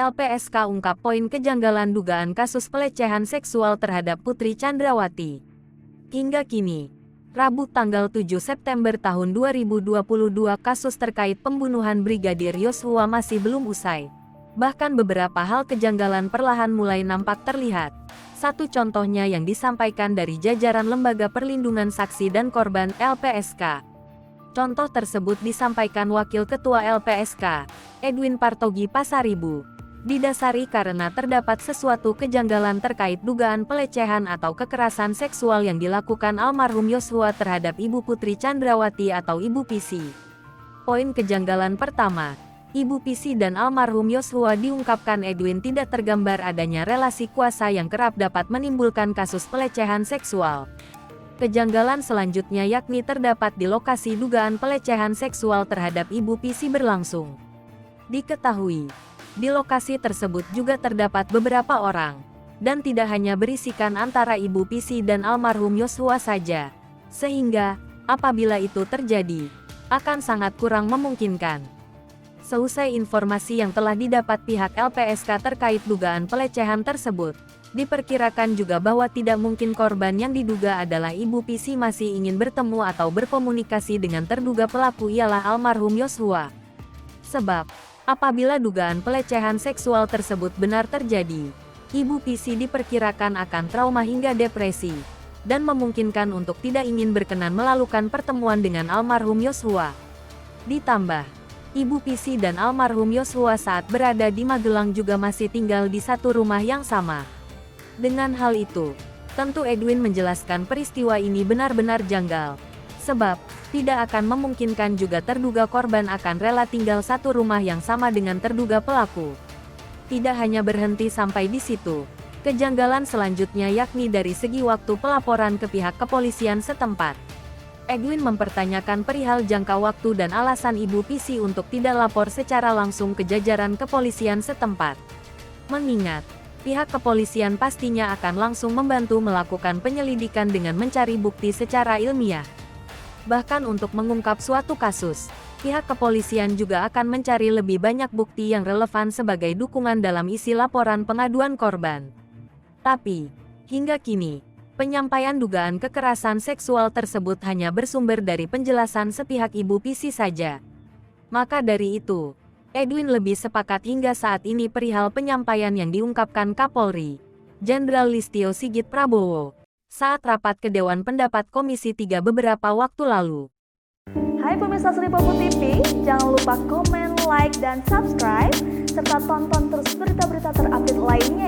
LPSK ungkap poin kejanggalan dugaan kasus pelecehan seksual terhadap Putri Chandrawati. Hingga kini, Rabu tanggal 7 September tahun 2022 kasus terkait pembunuhan Brigadir Yosua masih belum usai. Bahkan beberapa hal kejanggalan perlahan mulai nampak terlihat. Satu contohnya yang disampaikan dari jajaran Lembaga Perlindungan Saksi dan Korban LPSK. Contoh tersebut disampaikan Wakil Ketua LPSK, Edwin Partogi Pasaribu. Didasari karena terdapat sesuatu kejanggalan terkait dugaan pelecehan atau kekerasan seksual yang dilakukan almarhum Yosua terhadap Ibu Putri Chandrawati atau Ibu Pisi. Poin kejanggalan pertama, Ibu Pisi dan almarhum Yosua diungkapkan Edwin tidak tergambar adanya relasi kuasa yang kerap dapat menimbulkan kasus pelecehan seksual. Kejanggalan selanjutnya yakni terdapat di lokasi dugaan pelecehan seksual terhadap Ibu Pisi berlangsung. Diketahui, di lokasi tersebut juga terdapat beberapa orang, dan tidak hanya berisikan antara Ibu Pisi dan almarhum Yosua saja, sehingga, apabila itu terjadi, akan sangat kurang memungkinkan. Seusai informasi yang telah didapat pihak LPSK terkait dugaan pelecehan tersebut, diperkirakan juga bahwa tidak mungkin korban yang diduga adalah Ibu Pisi masih ingin bertemu atau berkomunikasi dengan terduga pelaku ialah almarhum Yosua. Sebab, apabila dugaan pelecehan seksual tersebut benar terjadi, Ibu Pisi diperkirakan akan trauma hingga depresi, dan memungkinkan untuk tidak ingin berkenan melakukan pertemuan dengan almarhum Yosua. Ditambah, Ibu Pisi dan almarhum Yosua saat berada di Magelang juga masih tinggal di satu rumah yang sama. Dengan hal itu, tentu Edwin menjelaskan peristiwa ini benar-benar janggal, sebab tidak akan memungkinkan juga terduga korban akan rela tinggal satu rumah yang sama dengan terduga pelaku. Tidak hanya berhenti sampai di situ, kejanggalan selanjutnya yakni dari segi waktu pelaporan ke pihak kepolisian setempat. Edwin mempertanyakan perihal jangka waktu dan alasan Ibu Pisi untuk tidak lapor secara langsung ke jajaran kepolisian setempat. Mengingat, pihak kepolisian pastinya akan langsung membantu melakukan penyelidikan dengan mencari bukti secara ilmiah. Bahkan untuk mengungkap suatu kasus, pihak kepolisian juga akan mencari lebih banyak bukti yang relevan sebagai dukungan dalam isi laporan pengaduan korban. Tapi, hingga kini, penyampaian dugaan kekerasan seksual tersebut hanya bersumber dari penjelasan sepihak Ibu Pisi saja. Maka dari itu, Edwin lebih sepakat hingga saat ini perihal penyampaian yang diungkapkan Kapolri, Jenderal Listio Sigit Prabowo, saat rapat ke Dewan Pendapat Komisi 3 beberapa waktu lalu. Hai pemirsa Sri Popo TV, jangan lupa komen, like, dan subscribe, serta tonton terus berita-berita terupdate lainnya